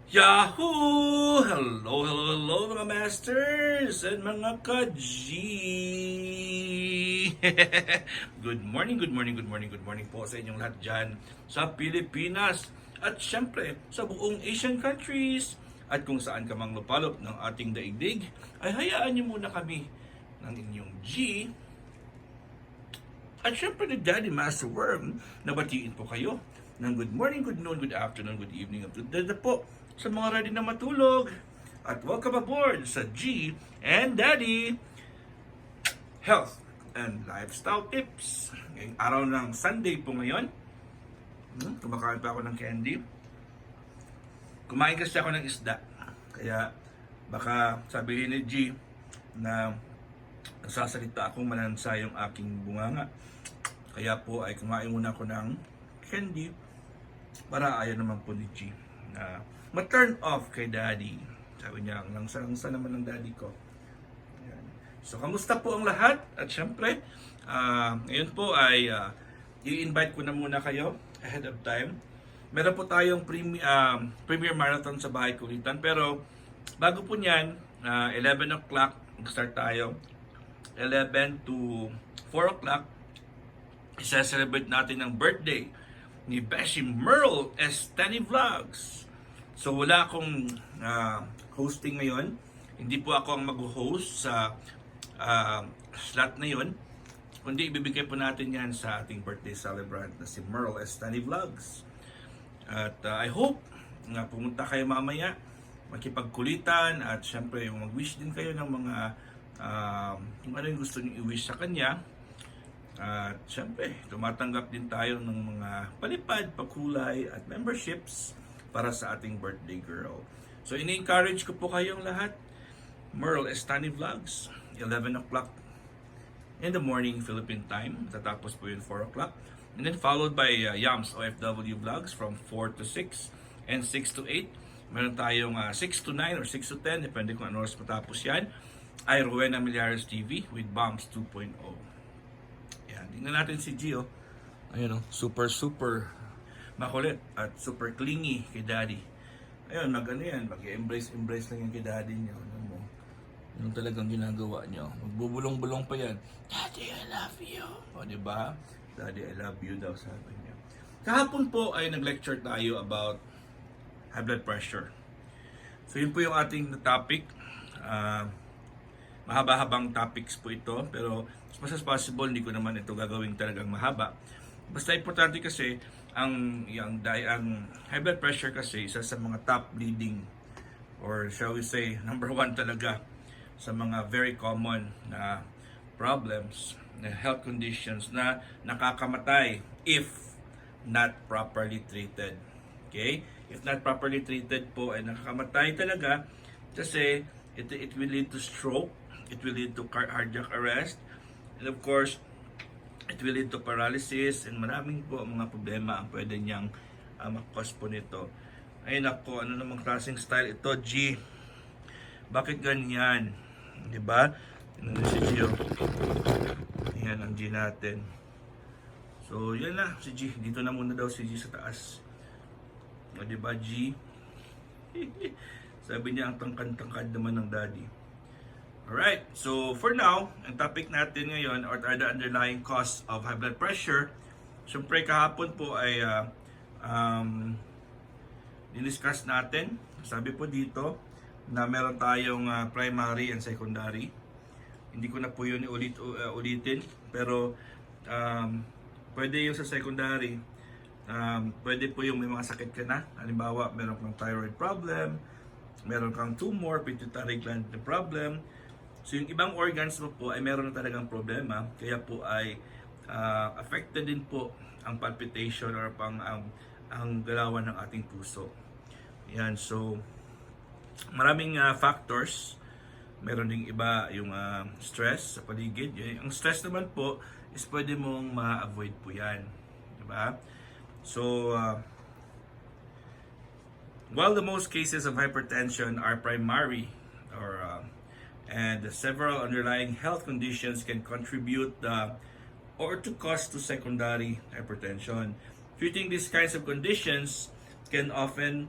Yahoo! Hello mga masters and mga ka-G! Good morning po sa inyong lahat dyan sa Pilipinas at syempre sa buong Asian countries at kung saan ka mang lupalop ng ating daigdig ay hayaan niyo muna kami ng inyong G at syempre ni Daddy Master Worm na batiin po kayo ng good morning, good noon, good afternoon, good evening, at good day na po sa mga ready na matulog. At welcome aboard sa G and Daddy Health and Lifestyle Tips. Ngayong araw ng Sunday po ngayon, kumakain pa ako ng candy. Kumain kasi ako ng isda. Kaya baka sabihin ni G na nasasalita akong manansa yung aking bunganga. Kaya po ay kumain muna ako ng candy para ayaw naman po ni G na ma-turn off kay Daddy. Sabi niya, ang langsa naman ng Daddy ko. Ayan. So, kamusta po ang lahat? At syempre, ngayon po ay i-invite ko na muna kayo ahead of time. Meron po tayong premiere marathon sa Bahay Kulitan. Pero, bago po niyan, 11 o'clock, start tayo. 11 to 4 o'clock, isa-celebrate natin ang birthday ni Beshi Merle Estany Vlogs. So wala akong hosting ngayon. Hindi po ako ang mag-host sa slot na yon. Kundi ibibigay po natin yan sa ating birthday celebrant na si Merle Estany Vlogs. At I hope na pumunta kayo mamaya, makipagkulitan at syempre mag-wish din kayo ng mga kung ano yung gusto niyo i-wish sa kanya. At syempre, tumatanggap din tayo ng mga palipad, pakulay at memberships para sa ating birthday girl. So, ini-encourage ko po kayong lahat. Merle Estany Vlogs, 11 o'clock in the morning Philippine time. Tatapos po yun 4 o'clock. And then followed by Yams OFW Vlogs from 4 to 6 and 6 to 8. Meron tayong 6 to 9 or 6 to 10, depende kung ano oras matapos yan. Ay Rowena Millares TV with Bombs 2.0. Yan, tingnan natin si Gio. Ayun, super makulit at super clingy kay Daddy. Ayun, mag-embrace lang yan kay Daddy niyo. Ano mo? Yung talagang ginagawa niyo. Magbubulong-bulong pa yan. Daddy, I love you. O, diba? Daddy, I love you daw, sabi niya. Kahapon po ay nag-lecture tayo about high blood pressure. So, yun po yung ating topic. Mahaba-habang topics po ito, pero as much as possible, hindi ko naman ito gagawin talagang mahaba. Basta importante kasi, ang high blood pressure kasi, isa sa mga top leading, or shall we say, number one talaga, sa mga very common na problems, na health conditions na nakakamatay if not properly treated. Okay? If not properly treated po, ay nakakamatay talaga kasi it will lead to stroke, it will lead to cardiac arrest, and of course, it will lead to paralysis, and maraming po mga problema ang pwede niyang makakos po nito. Ay nako, ano namang klaseng style ito, G? Bakit ganyan? Diba? Ano si G? Yan ang G natin. So, yan na si G. Dito na muna daw si G sa taas. O, diba, G? Sabi niya, ang tangkad-tangkad naman ng Daddy. Alright, so for now, ang topic natin ngayon are the underlying cause of high blood pressure. Siyempre kahapon po ay diniscuss natin. Sabi po dito na meron tayong primary and secondary. Hindi ko na po yun ulitin, pero pwede yung sa secondary. Pwede po yung may mga sakit ka na. Halimbawa, meron kang thyroid problem, meron kang tumor, pituitary gland problem. So yung ibang organs mo po ay meron na talagang problema, kaya po ay affected din po ang palpitation or ang galawan ng ating puso. Yan, so maraming factors. Meron ding iba yung stress sa paligid. Ang stress naman po is pwede mong ma-avoid po yan. Diba? So, while the most cases of hypertension are primary and several underlying health conditions can contribute or to cause to secondary hypertension. Treating these kinds of conditions can often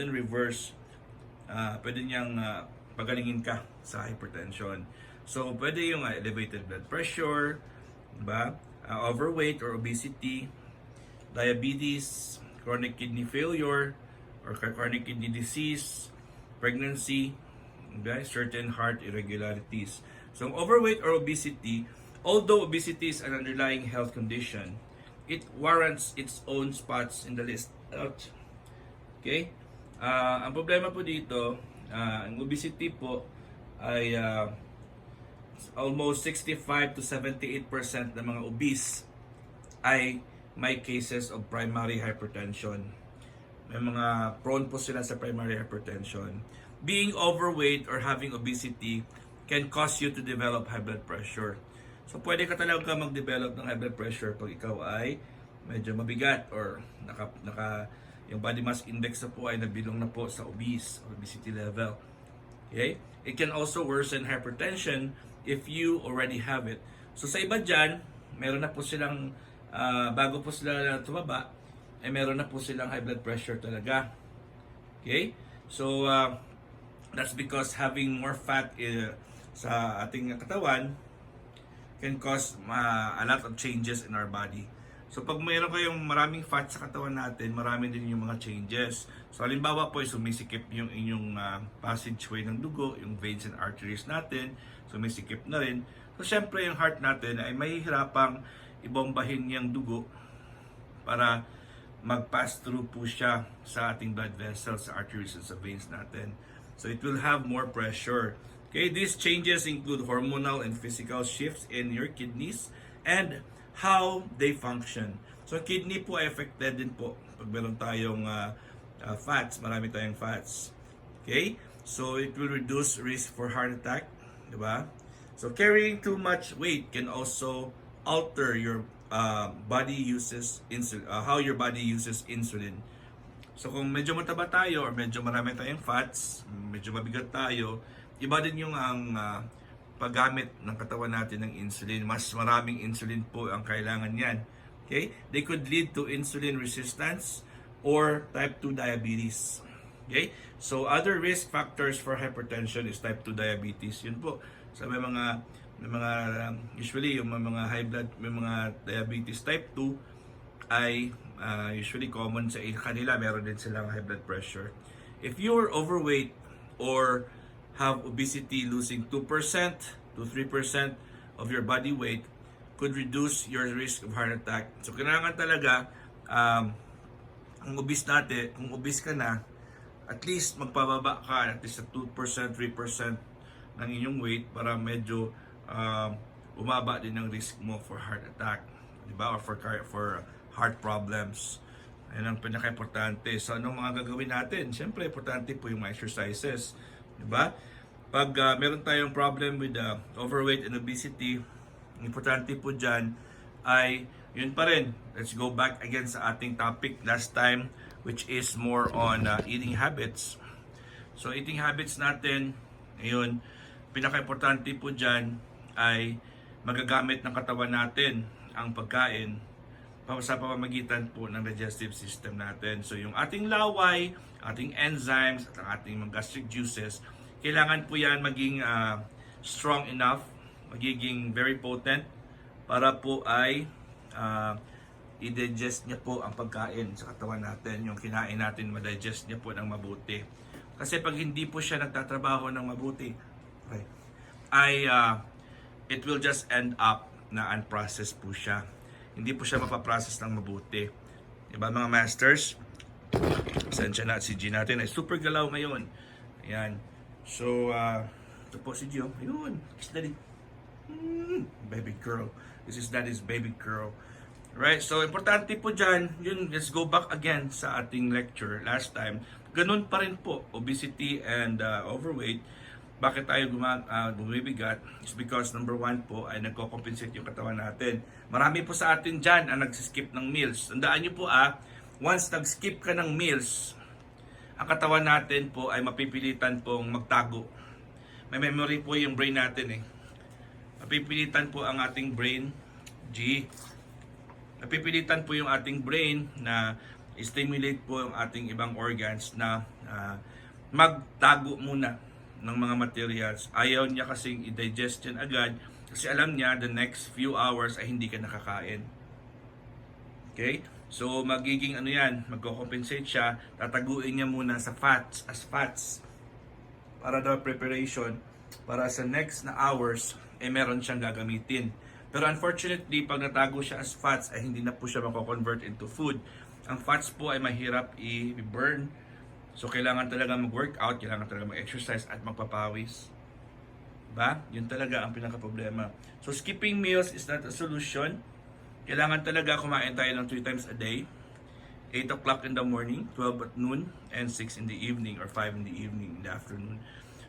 reverse, pwede niyang pagalingin ka sa hypertension. So, pwede yung elevated blood pressure, diba? Overweight or obesity, diabetes, chronic kidney failure, or chronic kidney disease, pregnancy, diba? Certain heart irregularities. So, overweight or obesity, although obesity is an underlying health condition, it warrants its own spots in the list. Ouch. Okay? Ang problema po dito, ang obesity po ay almost 65 to 78% ng mga obese ay may cases of primary hypertension. May mga prone po sila sa primary hypertension. Being overweight or having obesity can cause you to develop high blood pressure. So pwede ka talaga mag-develop ng high blood pressure pag ikaw ay medyo mabigat or yung body mass index na po ay nabilong na po sa obesity level. Okay? It can also worsen hypertension if you already have it. So sa iba dyan, meron na po silang, bago po sila tumaba, ay meron na po silang high blood pressure talaga. Okay? So, that's because having more fat sa ating katawan can cause a lot of changes in our body. So pag mayroon kayong maraming fat sa katawan natin, marami din yung mga changes. So halimbawa po ay sumisikip yung inyong passageway ng dugo, yung veins and arteries natin, sumisikip na rin. So syempre yung heart natin ay mahihirapang ibombahin yung dugo para mag-pass through po siya sa ating blood vessels, sa arteries and sa veins natin. So it will have more pressure. Okay, these changes include hormonal and physical shifts in your kidneys and how they function. So kidney po ay affected din po pag meron tayong fats, marami tayong fats. Okay? So it will reduce risk for heart attack, di ba? So carrying too much weight can also alter your body uses insulin, how your body uses insulin. So kung medyo mataba tayo or medyo marami tayong fats, medyo mabigat tayo, iba din yung ang paggamit ng katawan natin ng insulin. Mas maraming insulin po ang kailangan yan. Okay? They could lead to insulin resistance or type 2 diabetes. Okay? So other risk factors for hypertension is type 2 diabetes. Yun po. So may mga usually yung mga high blood, may mga diabetes type 2 ay usually common sa kanila, meron din silang high blood pressure. If you are overweight or have obesity, losing 2% to 3% of your body weight could reduce your risk of heart attack. So kailangan talaga ang obese natin, kung obese ka na, at least magpababa ka at least sa 2%, 3% ng inyong weight para medyo umaba din ang risk mo for heart attack, di ba? Or for heart problems. Yan ang pinaka-importante. So anong mga gagawin natin? Siyempre, importante po yung exercises. Diba? Pag meron tayong problem with overweight and obesity, importante po dyan ay yun pa rin. Let's go back again sa ating topic last time, which is more on eating habits. So eating habits natin, ayun, pinaka-importante po dyan ay magagamit ng katawan natin ang pagkain sa pamamagitan po ng digestive system natin. So yung ating laway, ating enzymes, at ang ating mga gastric juices, kailangan po yan maging strong enough, magiging very potent para po ay i-digest niya po ang pagkain sa katawan natin. Yung kinain natin, ma-digest niya po ng mabuti. Kasi pag hindi po siya nagtatrabaho ng mabuti, it will just end up na unprocessed po siya. Hindi po siya mapaprocess ng mabuti. Diba mga masters? Sensya na si G natin ay super galaw ngayon. Ayan. So, ito po si G. Ayun. It's daddy. Baby girl. This is daddy's baby girl. Right? So, importante po dyan. Yun, let's go back again sa ating lecture last time. Ganun pa rin po. Obesity and overweight. Bakit tayo bumibigat? It's because number one po ay nagko-compensate yung katawan natin. Marami po sa atin dyan ang nagsiskip ng meals. Tandaan nyo po once nag-skip ka ng meals, ang katawan natin po ay mapipilitan pong magtago. May memory po yung brain natin Mapipilitan po ang ating brain, napipilitan po yung ating brain na stimulate po yung ating ibang organs na magtago muna ng mga materials. Ayaw niya kasing i-digest yan agad kasi alam niya the next few hours ay hindi ka nakakain. Okay? So magiging ano yan, magko-compensate siya, tataguin niya muna sa fats, as fats para daw preparation para sa next na hours meron siyang gagamitin. Pero unfortunately, pag natago siya as fats ay hindi na po siya mako-convert into food. Ang fats po ay mahirap i-burn. So kailangan talaga mag-workout, kailangan talaga mag-exercise at magpapawis. Ba? Yun talaga ang pinaka-problema. So skipping meals is not a solution. Kailangan talaga kumain tayo ng 3 times a day. 8 o'clock in the morning, 12 at noon, and 6 in the evening or 5 in the evening, in the afternoon.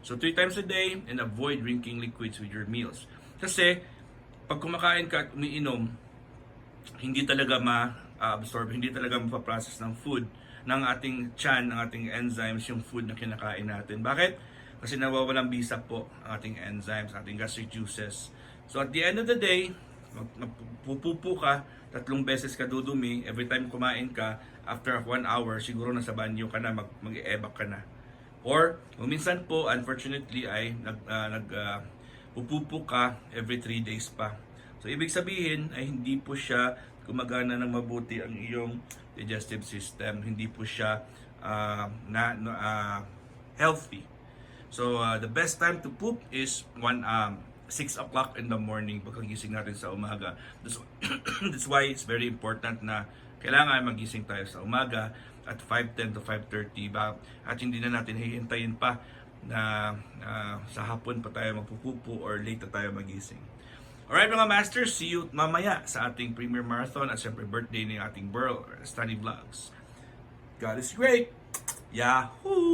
So 3 times a day and avoid drinking liquids with your meals. Kasi pag kumakain ka at umiinom, hindi talaga ma-absorb, hindi talaga mapaprocess ng food ng ating tiyan, ng ating enzymes, yung food na kinakain natin. Bakit? Kasi nawawalang bisa po ang ating enzymes, ating gastric juices. So at the end of the day, magpupupo ka, 3 beses ka dudumi, every time kumain ka, after 1 hour, siguro nasa banyo ka na, mag-e-ebak ka na. Or, minsan po, unfortunately, ay pupupo ka every 3 days pa. So, ibig sabihin ay hindi po siya gumagana ng mabuti ang iyong digestive system. Hindi po siya healthy. So, the best time to poop is 6 o'clock in the morning pagkagising natin sa umaga. That's why it's very important na kailangan magising tayo sa umaga at 5:10 to 5:30 ba? At hindi na natin hihintayin pa na sa hapon pa tayo magpupupo or late na tayo magising. Alright mga masters, see you mamaya sa ating Premier Marathon at siyempre birthday ng ating Burl Study Vlogs. God is great! Yahoo!